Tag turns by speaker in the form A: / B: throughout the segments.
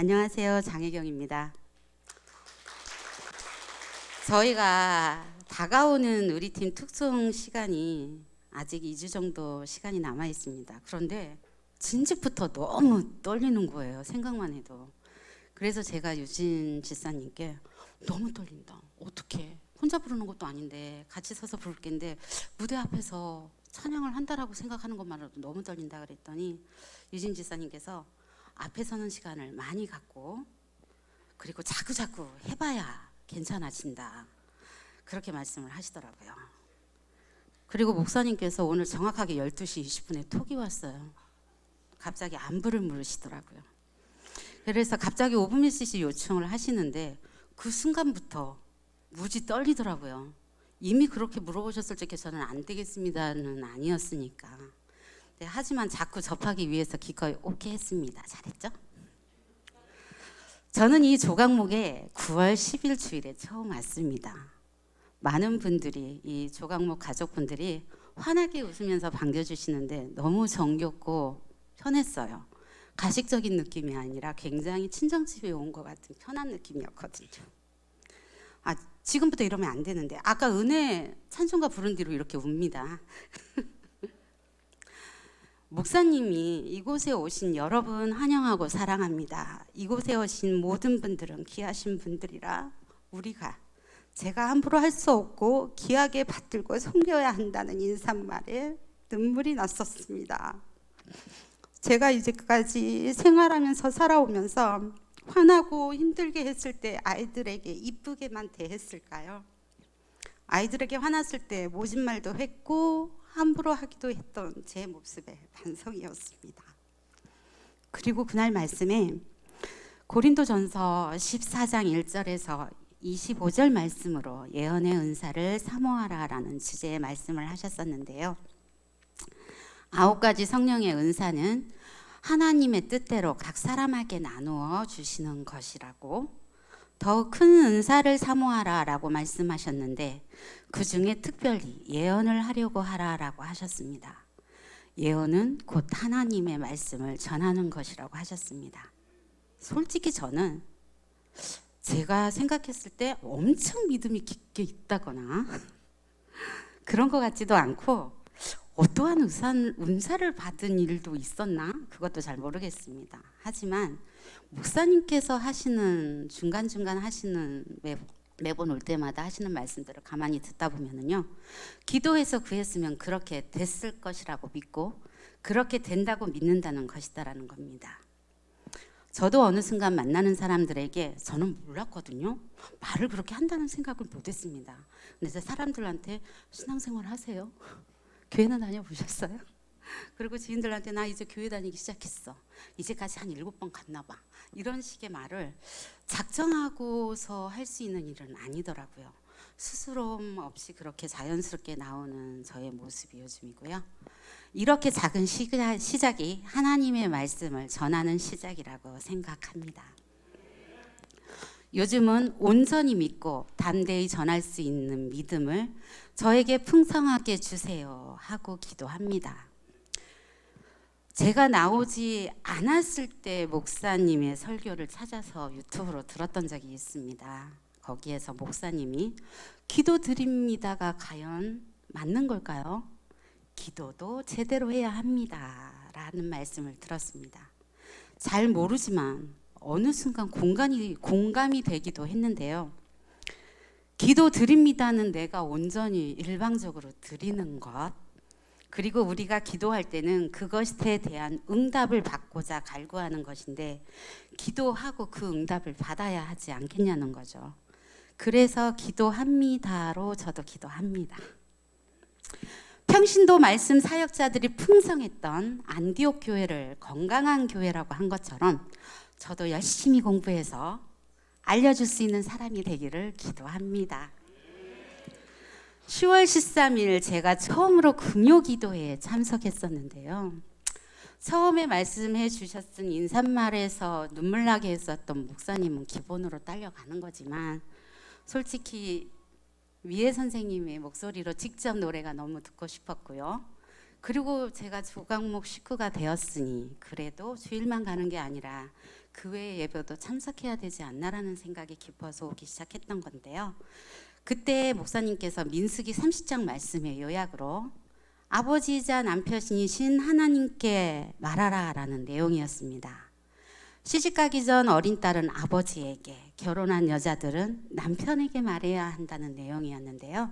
A: 안녕하세요. 장혜경입니다. 저희가 다가오는 우리 팀 특송 시간이 아직 2주 정도 시간이 남아 있습니다. 그런데 진즉부터 너무 떨리는 거예요. 생각만 해도. 그래서 제가 유진 지사님께 너무 떨린다. 어떡해. 혼자 부르는 것도 아닌데 같이 서서 부를 겐데 무대 앞에서 찬양을 한다라고 생각하는 것만으로도 너무 떨린다 그랬더니 유진 지사님께서 앞에 서는 시간을 많이 갖고 그리고 자꾸자꾸 해봐야 괜찮아진다. 그렇게 말씀을 하시더라고요. 그리고 목사님께서 오늘 정확하게 12시 20분에 톡이 왔어요. 갑자기 안부를 물으시더라고요. 그래서 갑자기 5분 메시지 요청을 하시는데 그 순간부터 무지 떨리더라고요. 이미 그렇게 물어보셨을 적에 저는 안 되겠습니다는 아니었으니까. 네, 하지만 자꾸 접하기 위해서 기꺼이 오케이 했습니다. 잘했죠? 저는 이 조각목에 9월 10일 주일에 처음 왔습니다. 많은 분들이 이 조각목 가족분들이 환하게 웃으면서 반겨주시는데 너무 정겹고 편했어요. 가식적인 느낌이 아니라 굉장히 친정집에 온 것 같은 편한 느낌이었거든요. 지금부터 이러면 안 되는데 아까 은혜 찬송가 부른 뒤로 이렇게 웁니다. 목사님이 이곳에 오신 여러분 환영하고 사랑합니다. 이곳에 오신 모든 분들은 귀하신 분들이라 제가 함부로 할 수 없고 귀하게 받들고 섬겨야 한다는 인사말에 눈물이 났었습니다. 제가 이제까지 생활하면서 살아오면서 화나고 힘들게 했을 때 아이들에게 이쁘게만 대했을까요? 아이들에게 화났을 때 모진 말도 했고 함부로 하기도 했던 제 모습의 반성이었습니다. 그리고 그날 말씀에 고린도전서 14장 1절에서 25절 말씀으로 예언의 은사를 사모하라라는 주제의 말씀을 하셨었는데요. 9가지 성령의 은사는 하나님의 뜻대로 각 사람에게 나누어 주시는 것이라고 더 큰 은사를 사모하라라고 말씀하셨는데 그 중에 특별히 예언을 하려고 하라라고 하셨습니다. 예언은 곧 하나님의 말씀을 전하는 것이라고 하셨습니다. 솔직히 저는 제가 생각했을 때 엄청 믿음이 깊게 있다거나 그런 것 같지도 않고 어떠한 은사를 받은 일도 있었나? 그것도 잘 모르겠습니다. 하지만 목사님께서 하시는 중간중간 하시는 매번 올 때마다 하시는 말씀들을 가만히 듣다 보면은요, 기도해서 구했으면 그렇게 됐을 것이라고 믿고 그렇게 된다고 믿는다는 것이다라는 겁니다. 저도 어느 순간 만나는 사람들에게 저는 몰랐거든요. 말을 그렇게 한다는 생각을 못했습니다. 근데 제 사람들한테 신앙생활 하세요? 교회는 다녀보셨어요? 그리고 지인들한테 나 이제 교회 다니기 시작했어. 이제까지 한 7번 갔나 봐. 이런 식의 말을 작정하고서 할 수 있는 일은 아니더라고요. 스스럼 없이 그렇게 자연스럽게 나오는 저의 모습이 요즘이고요. 이렇게 작은 시작이 하나님의 말씀을 전하는 시작이라고 생각합니다. 요즘은 온전히 믿고 담대히 전할 수 있는 믿음을 저에게 풍성하게 주세요 하고 기도합니다. 제가 나오지 않았을 때 목사님의 설교를 찾아서 유튜브로 들었던 적이 있습니다. 거기에서 목사님이 기도드립니다가 과연 맞는 걸까요? 기도도 제대로 해야 합니다 라는 말씀을 들었습니다. 잘 모르지만 어느 순간 공감이 되기도 했는데요. 기도 드립니다는 내가 온전히 일방적으로 드리는 것, 그리고 우리가 기도할 때는 그것에 대한 응답을 받고자 갈구하는 것인데 기도하고 그 응답을 받아야 하지 않겠냐는 거죠. 그래서 기도합니다로 저도 기도합니다. 평신도 말씀 사역자들이 풍성했던 안디옥 교회를 건강한 교회라고 한 것처럼 저도 열심히 공부해서 알려줄 수 있는 사람이 되기를 기도합니다. 10월 13일 제가 처음으로 금요기도회에 참석했었는데요. 처음에 말씀해 주셨던 인사말에서 눈물 나게 했었던 목사님은 기본으로 딸려가는 거지만 솔직히 미애 선생님의 목소리로 직접 노래가 너무 듣고 싶었고요. 그리고 제가 조각목 식구가 되었으니 그래도 주일만 가는 게 아니라 교회 예배도 참석해야 되지 않나라는 생각이 깊어서 오기 시작했던 건데요. 그때 목사님께서 민수기 30장 말씀의 요약으로 아버지이자 남편이신 하나님께 말하라 라는 내용이었습니다. 시집가기 전 어린 딸은 아버지에게, 결혼한 여자들은 남편에게 말해야 한다는 내용이었는데요.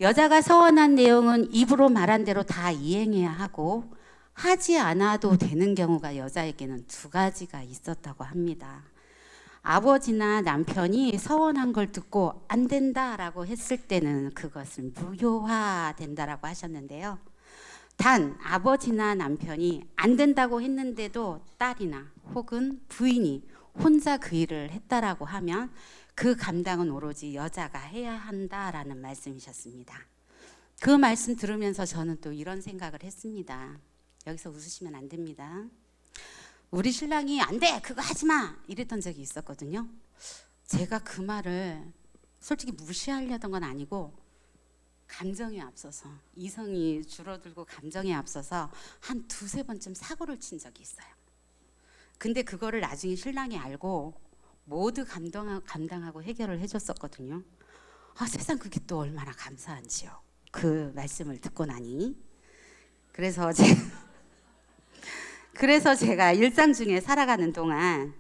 A: 여자가 서원한 내용은 입으로 말한 대로 다 이행해야 하고 하지 않아도 되는 경우가 여자에게는 두 가지가 있었다고 합니다. 아버지나 남편이 서원한 걸 듣고 안 된다라고 했을 때는 그것은 무효화된다라고 하셨는데요. 단 아버지나 남편이 안 된다고 했는데도 딸이나 혹은 부인이 혼자 그 일을 했다라고 하면 그 감당은 오로지 여자가 해야 한다라는 말씀이셨습니다. 그 말씀 들으면서 저는 또 이런 생각을 했습니다. 여기서 웃으시면 안 됩니다. 우리 신랑이 안 돼! 그거 하지 마! 이랬던 적이 있었거든요. 제가 그 말을 솔직히 무시하려던 건 아니고 감정에 앞서서, 이성이 줄어들고 감정에 앞서서 한 두세 번쯤 사고를 친 적이 있어요. 근데 그거를 나중에 신랑이 알고 모두 감당하고 해결을 해줬었거든요. 세상 그게 또 얼마나 감사한지요. 그 말씀을 듣고 나니. 그래서 제가 일상 중에 살아가는 동안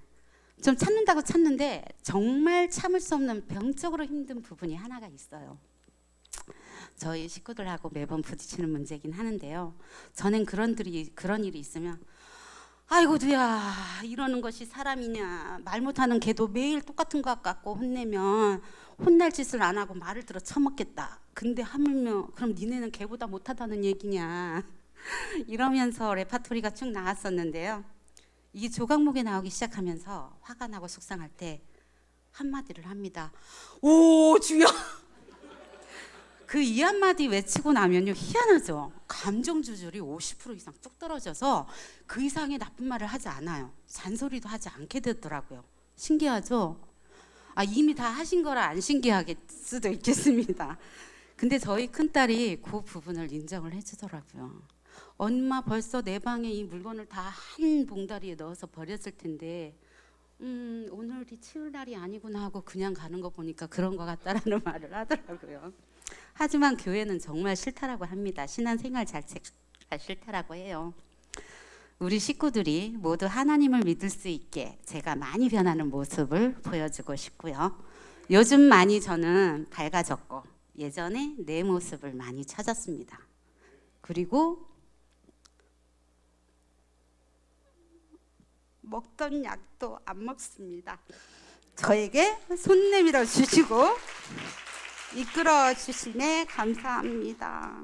A: 좀 참는다고 참는데 정말 참을 수 없는 병적으로 힘든 부분이 하나가 있어요. 저희 식구들하고 매번 부딪히는 문제긴 하는데요. 저는 그런 일이 있으면 아이고 두야, 이러는 것이 사람이냐, 말 못하는 개도 매일 똑같은 것 같고 혼내면 혼날 짓을 안 하고 말을 들어 처먹겠다. 근데 하물며 그럼 니네는 개보다 못하다는 얘기냐, 이러면서 레파토리가 쭉 나왔었는데요. 이 조각목에 나오기 시작하면서 화가 나고 속상할 때 한마디를 합니다. 오 주여. 그 이 한마디 외치고 나면요, 희한하죠. 감정 조절이 50% 이상 뚝 떨어져서 그 이상의 나쁜 말을 하지 않아요. 잔소리도 하지 않게 되더라고요. 신기하죠? 이미 다 하신 거라 안 신기하게 수도 있겠습니다. 근데 저희 큰딸이 그 부분을 인정을 해주더라고요. 엄마 벌써 내 방에 이 물건을 다 한 봉다리에 넣어서 버렸을 텐데 오늘이 치울 날이 아니구나 하고 그냥 가는 거 보니까 그런 것 같다라는 말을 하더라고요. 하지만 교회는 정말 싫다라고 합니다. 신앙생활 자체가 싫다라고 해요. 우리 식구들이 모두 하나님을 믿을 수 있게 제가 많이 변하는 모습을 보여주고 싶고요. 요즘 많이 저는 밝아졌고 예전에 내 모습을 많이 찾았습니다. 그리고 먹던 약도 안 먹습니다. 저에게 손 내밀어 주시고 이끌어 주시네 감사합니다.